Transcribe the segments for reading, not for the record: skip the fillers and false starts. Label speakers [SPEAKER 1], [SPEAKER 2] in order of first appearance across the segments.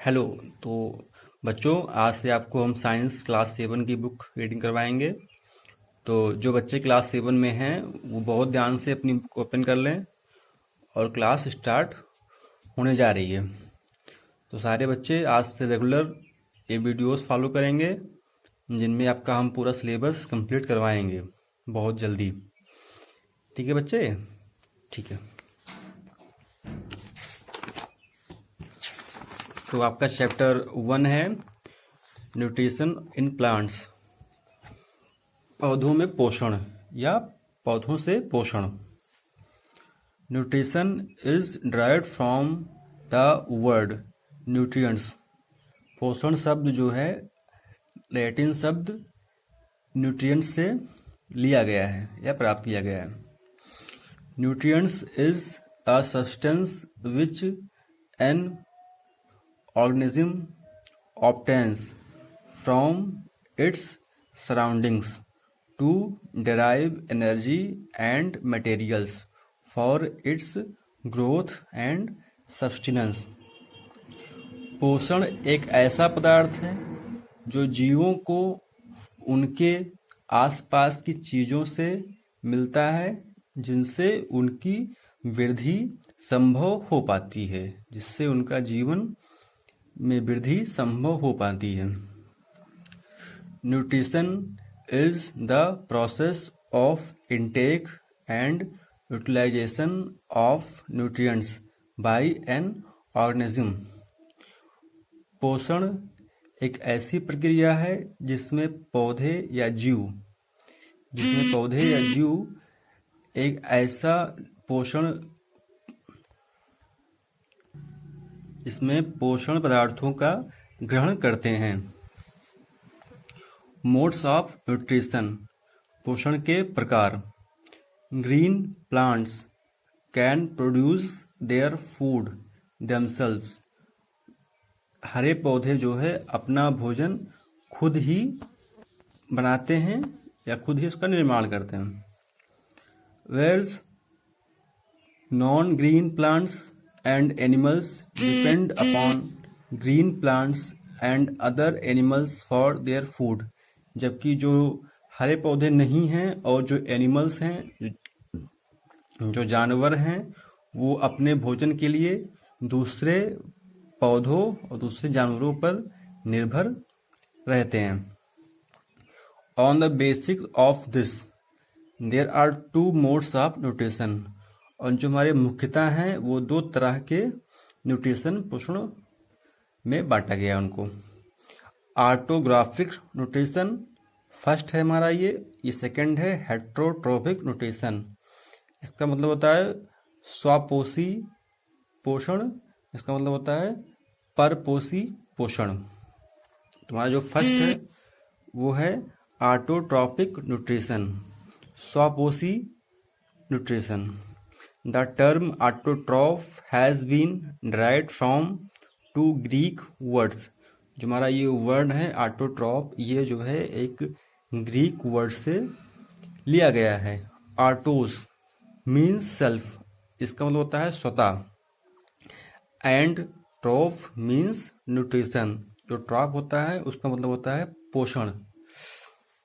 [SPEAKER 1] Hello. तो बच्चों, आज से आपको हम साइंस क्लास 7 की बुक रीडिंग करवाएंगे। तो जो बच्चे क्लास 7 में हैं वो बहुत ध्यान से अपनी बुक ओपन कर लें और क्लास स्टार्ट होने जा रही है। तो सारे बच्चे आज से रेगुलर ये वीडियोस फॉलो करेंगे, जिनमें आपका हम पूरा सिलेबस कंप्लीट करवाएंगे बहुत जल्दी। ठीक है बच्चे? ठीक है। तो आपका चैप्टर 1 है न्यूट्रिशन इन प्लांट्स, पौधों में पोषण या पौधों से पोषण। Nutrition is derived from the word nutrients. पोषण शब्द जो है लैटिन शब्द न्यूट्रिएंट्स से लिया गया है या प्राप्त किया गया है। Nutrients is a substance which N organism obtains from its surroundings to derive energy and materials for its growth and sustenance। पोषण एक ऐसा पदार्थ है जो जीवों को उनके आसपास की चीज़ों से मिलता है, जिनसे उनकी वृद्धि संभव हो पाती है, जिससे उनका जीवन में वृद्धि संभव हो पाती है। Nutrition is the process of intake and utilisation of nutrients by an organism. पोषण एक ऐसी प्रक्रिया है जिसमें पौधे या जीव एक ऐसा पोषण इसमें पोषण पदार्थों का ग्रहण करते हैं। मोड्स ऑफ न्यूट्रिशन, पोषण के प्रकार। Green plants can produce their food themselves. हरे पौधे जो है अपना भोजन खुद ही बनाते हैं या खुद ही उसका निर्माण करते हैं। Whereas non green plants and animals depend upon green plants and other animals for their food। जबकि जो हरे पौधे नहीं हैं और जो एनिमल्स हैं, जो जानवर हैं, वो अपने भोजन के लिए दूसरे पौधों और दूसरे जानवरों पर निर्भर रहते हैं। On the basis of this, there are two modes of nutrition। और जो हमारे मुख्यतः हैं वो दो तरह के न्यूट्रिशन पोषण में बांटा गया है उनको। ऑटोग्राफिक न्यूट्रिशन फर्स्ट है हमारा, ये सेकंड है हेट्रोट्रोफिक न्यूट्रिशन। इसका मतलब होता है स्वपोषी पोषण, इसका मतलब होता है परपोषी पोषण। तुम्हारा जो फर्स्ट है वो है ऑटोट्रॉफिक न्यूट्रिशन, स्वपोषी nutrition. The term autotroph has been derived from two Greek words। जो हमारा ये वर्ड है ऑटोट्रॉफ, ये जो है एक ग्रीक वर्ड से लिया गया है। ऑटोस मीन्स सेल्फ, इसका मतलब होता है स्वतः, एंड ट्रॉफ मीन्स न्यूट्रिशन। जो ट्रॉफ होता है उसका मतलब होता है पोषण।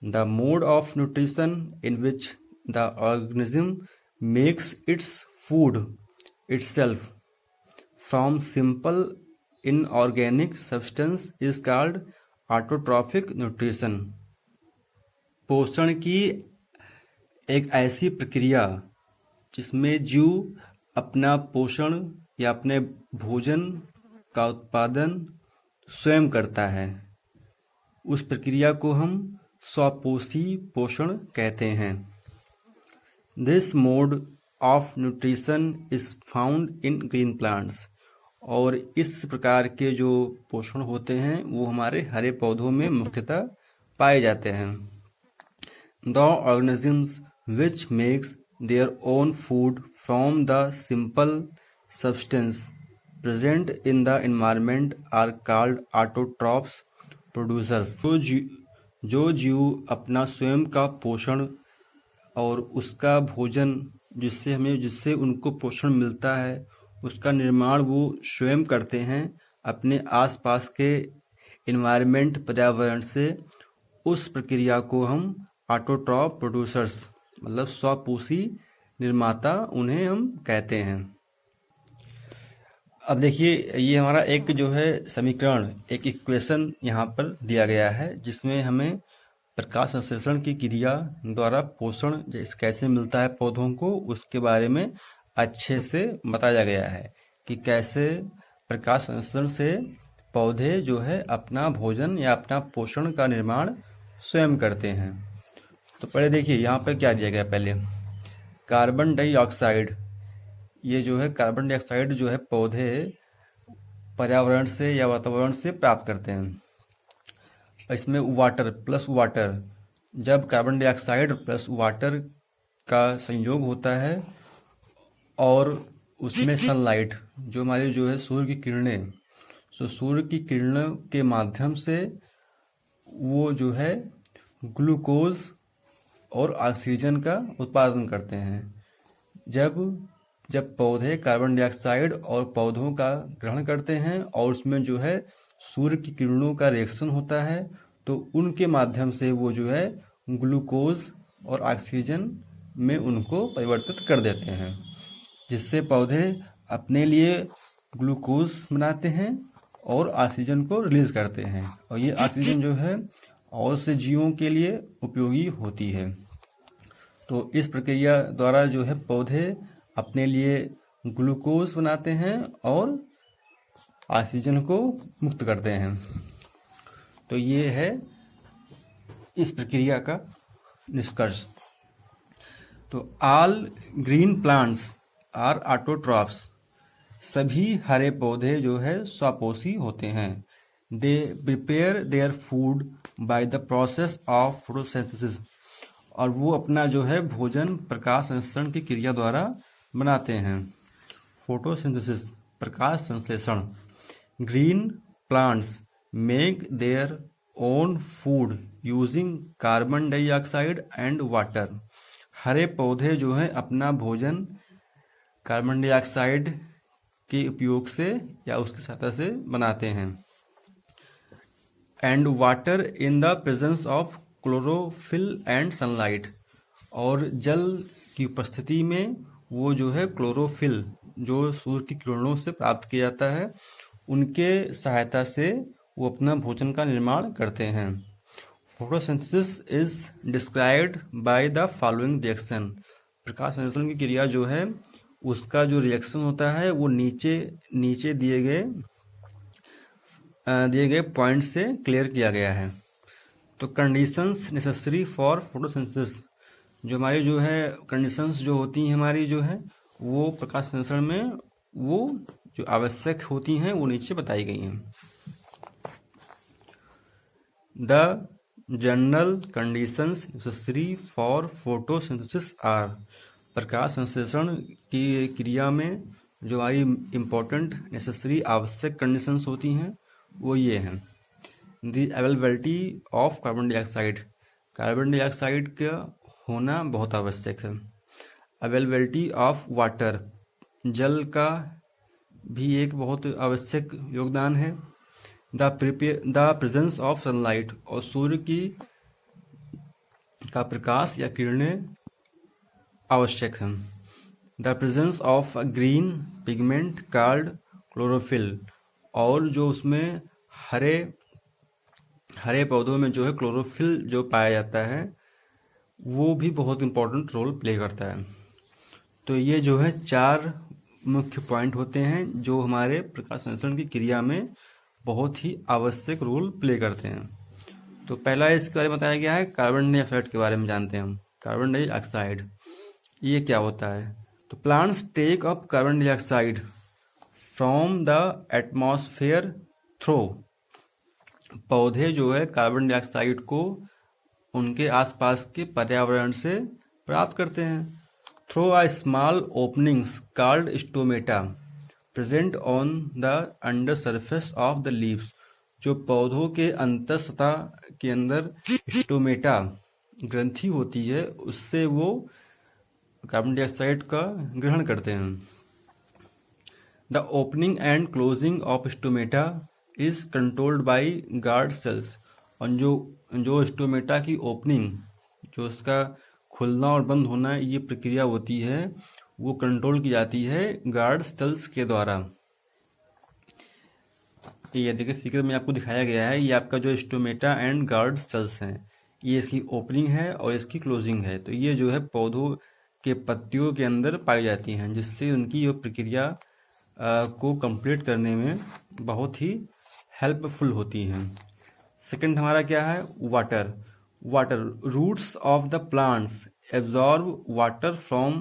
[SPEAKER 1] The mode of nutrition in which the organism makes its food itself from simple inorganic substance is called autotrophic nutrition। पोषण की एक ऐसी प्रक्रिया जिसमें जीव अपना पोषण या अपने भोजन का उत्पादन स्वयं करता है, उस प्रक्रिया को हम स्वपोषी पोषण कहते हैं। This mode of nutrition is found in green plants। और इस प्रकार के जो पोषण होते हैं वो हमारे हरे पौधों में मुख्यतः पाए जाते हैं। The organisms which makes their own food from the simple substance present in the environment are called autotrophs producers। जो जीव अपना स्वयं का पोषण और उसका भोजन जिससे उनको पोषण मिलता है, उसका निर्माण वो स्वयं करते हैं, अपने आसपास के इन्वायरमेंट पर्यावरण से उस प्रक्रिया को हम ऑटोट्रॉफ प्रोड्यूसर्स मतलब स्वपोषी निर्माता उन्हें हम कहते हैं। अब देखिए ये हमारा एक जो है समीकरण एक इक्वेशन यहाँ पर दिया गया है जिसमें हमें प्रकाश संश्लेषण की क्रिया द्वारा पोषण कैसे मिलता है पौधों को उसके बारे में अच्छे से बताया गया है कि कैसे प्रकाश संश्लेषण से पौधे जो है अपना भोजन या अपना पोषण का निर्माण स्वयं करते हैं। तो पहले देखिए यहाँ पर क्या दिया गया, पहले कार्बन डाइऑक्साइड, ये जो है कार्बन डाइऑक्साइड जो है पौधे पर्यावरण से या वातावरण से प्राप्त करते हैं। इसमें वाटर प्लस वाटर, जब कार्बन डाइऑक्साइड प्लस वाटर का संयोग होता है और उसमें सनलाइट जो हमारी जो है सूर्य की किरणें, तो सूर्य की किरणों के माध्यम से वो जो है ग्लूकोज और ऑक्सीजन का उत्पादन करते हैं। जब पौधे कार्बन डाइऑक्साइड और पौधों का ग्रहण करते हैं और उसमें जो है सूर्य की किरणों का रिएक्शन होता है तो उनके माध्यम से वो जो है ग्लूकोज और ऑक्सीजन में उनको परिवर्तित कर देते हैं, जिससे पौधे अपने लिए ग्लूकोज बनाते हैं और ऑक्सीजन को रिलीज करते हैं और ये ऑक्सीजन जो है और से जीवों के लिए उपयोगी होती है। तो इस प्रक्रिया द्वारा जो है पौधे अपने लिए ग्लूकोज बनाते हैं और ऑक्सीजन को मुक्त करते हैं। तो ये है इस प्रक्रिया का निष्कर्ष। तो all green plants are autotrophs, सभी हरे पौधे जो है स्वपोषी होते हैं। They prepare their food by the process of photosynthesis, और वो अपना जो है भोजन प्रकाश संश्लेषण की क्रिया द्वारा बनाते हैं। फोटोसिंथेसिस प्रकाश संश्लेषण। Green plants make their own food using carbon dioxide and water, हरे पौधे जो है अपना भोजन कार्बन डाइऑक्साइड के उपयोग से या उसकी सहायता से बनाते हैं। And water in the presence of chlorophyll and sunlight, और जल की उपस्थिति में वो जो है क्लोरोफिल जो सूर्य की किरणों से प्राप्त किया जाता है उनके सहायता से वो अपना भोजन का निर्माण करते हैं। Photosynthesis is described by the following reaction, प्रकाश संश्लेषण की क्रिया जो है उसका जो रिएक्शन होता है वो नीचे दिए गए पॉइंट से क्लियर किया गया है। तो कंडीशंस नेसेसरी फॉर फोटोसिंथेसिस, जो हमारी जो है कंडीशंस जो होती हैं हमारी जो है वो प्रकाश संश्लेषण में वो जो आवश्यक होती हैं वो नीचे बताई गई हैं। The general conditions necessary for photosynthesis are, प्रकाश संश्लेषण की क्रिया में जो हमारी इम्पोर्टेंट नेसेसरी आवश्यक कंडीशंस होती हैं वो ये हैं। The availability of carbon dioxide, carbon dioxide का होना बहुत आवश्यक है। अवेलेबिलिटी ऑफ वाटर, जल का भी एक बहुत आवश्यक योगदान है। द प्रेजेंस ऑफ सनलाइट, और सूर्य का प्रकाश या किरणें आवश्यक हैं। The presence of green pigment called chlorophyll, और जो उसमें हरे पौधों में जो है क्लोरोफिल जो पाया जाता है वो भी बहुत इम्पोर्टेंट रोल प्ले करता है। तो ये जो है 4 मुख्य पॉइंट होते हैं जो हमारे प्रकाश संश्लेषण की क्रिया में बहुत ही आवश्यक रोल प्ले करते हैं। तो पहला इसके बारे में बताया गया है, कार्बन डाइऑक्साइड के बारे में जानते हैं हम। कार्बन डाइऑक्साइड ये क्या होता है? तो plants take up carbon dioxide from the atmosphere through, पौधे जो है कार्बन डाइऑक्साइड को उनके आसपास के पर्यावरण से प्राप्त करते हैं। Through a small openings called stomata present on the under surface of the leaves, जो पौधों के अंतर सतह के अंदर स्टोमेटा ग्रंथि होती है उससे वो कार्बन डाइऑक्साइड का ग्रहण करते हैं। The opening and closing of stomata is controlled by guard cells. और जो स्टोमेटा की ओपनिंग, जो उसका खुलना और बंद होना, ये प्रक्रिया होती है, वो कंट्रोल की जाती है गार्ड सेल्स के द्वारा। ये देखिए फिगर में आपको दिखाया गया है, ये आपका जो स्टोमेटा एंड गार्ड सेल्स हैं, ये इसकी ओपनिंग है और इसकी क्लोजिंग है। तो ये जो है पौधों के पत्तियों के अंदर पाई जाती हैं, जिससे उनकी जो प्रक्रिया को कंप्लीट करने में बहुत ही हेल्पफुल होती हैं। सेकंड हमारा क्या है, water. Water, roots of the plants absorb water from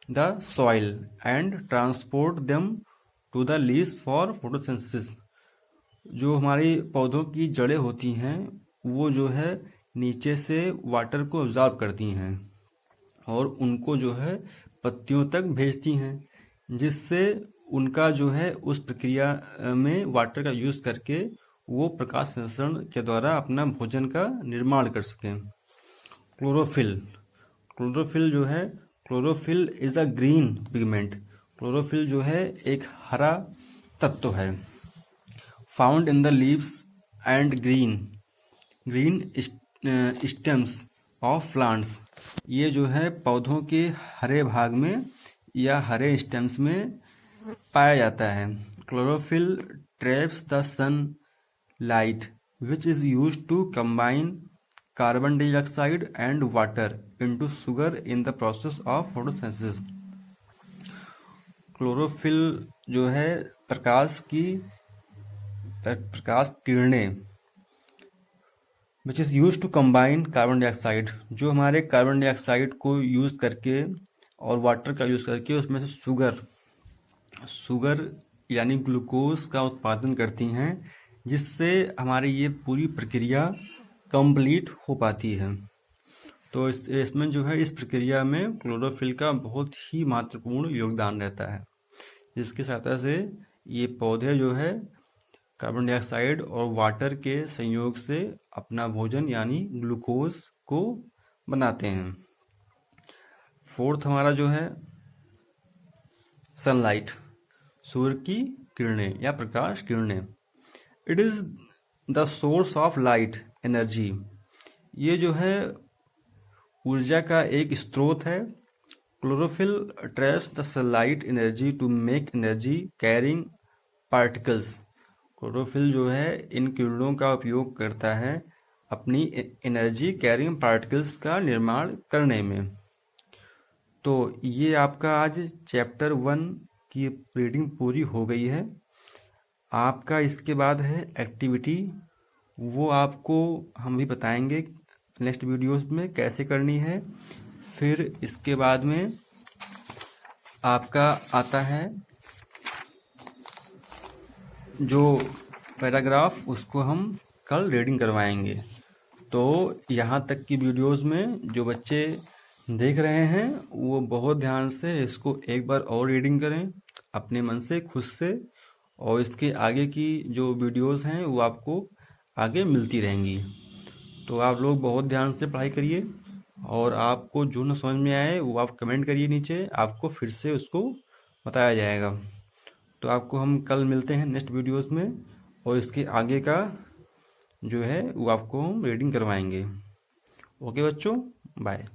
[SPEAKER 1] the soil and transport them to the leaves for photosynthesis. जो हमारी पौधों की जड़ें होती हैं, वो जो है नीचे से वाटर को ऑब्जॉर्व करती हैं और उनको जो है पत्तियों तक भेजती हैं, जिससे उनका जो है उस प्रक्रिया में वाटर का यूज़ करके वो प्रकाश संश्लेषण के द्वारा अपना भोजन का निर्माण कर सकें। क्लोरोफिल। क्लोरोफिल जो है, chlorophyll is a green pigment. Chlorophyll जो है एक हरा तत्व है। Found in the leaves and green stems of plants. ये जो है पौधों के हरे भाग में या हरे स्टेम्स में पाया जाता है। Chlorophyll traps the sun light which is used to combine carbon dioxide and water into sugar in the process of photosynthesis. Chlorophyll जो है प्रकाश किरणें, which is use to combine carbon dioxide, जो हमारे कार्बन डाइऑक्साइड को use करके और water का यूज़ करके उसमें से शुगर यानी ग्लूकोज का उत्पादन करती हैं, जिससे हमारी ये पूरी प्रक्रिया कंप्लीट हो पाती है। तो इसमें जो है इस प्रक्रिया में क्लोरोफिल का बहुत ही महत्वपूर्ण योगदान रहता है, जिसकी सहायता से ये पौधे जो है कार्बन डाइऑक्साइड और वाटर के संयोग से अपना भोजन यानी ग्लूकोज को बनाते हैं। फोर्थ हमारा जो है सनलाइट, सूर्य की किरणें या प्रकाश किरणें। It is the source of light energy. ये जो है ऊर्जा का एक स्रोत है। Chlorophyll traps the sunlight energy to make energy carrying particles. Chlorophyll जो है इन किरणों का उपयोग करता है अपनी एनर्जी कैरिंग पार्टिकल्स का निर्माण करने में। तो ये आपका आज चैप्टर 1 की रीडिंग पूरी हो गई है। आपका इसके बाद है एक्टिविटी, वो आपको हम भी बताएंगे नेक्स्ट वीडियोस में कैसे करनी है। फिर इसके बाद में आपका आता है जो पैराग्राफ, उसको हम कल रीडिंग करवाएंगे। तो यहाँ तक की वीडियोस में जो बच्चे देख रहे हैं वो बहुत ध्यान से इसको एक बार और रीडिंग करें अपने मन से, खुद से, और इसके आगे की जो वीडियोस हैं वो आपको आगे मिलती रहेंगी। तो आप लोग बहुत ध्यान से पढ़ाई करिए और आपको जो न समझ में आए वो आप कमेंट करिए नीचे, आपको फिर से उसको बताया जाएगा। तो आपको हम कल मिलते हैं नेक्स्ट वीडियोस में और इसके आगे का जो है वो आपको हम रीडिंग करवाएंगे। ओके बच्चों, बाय।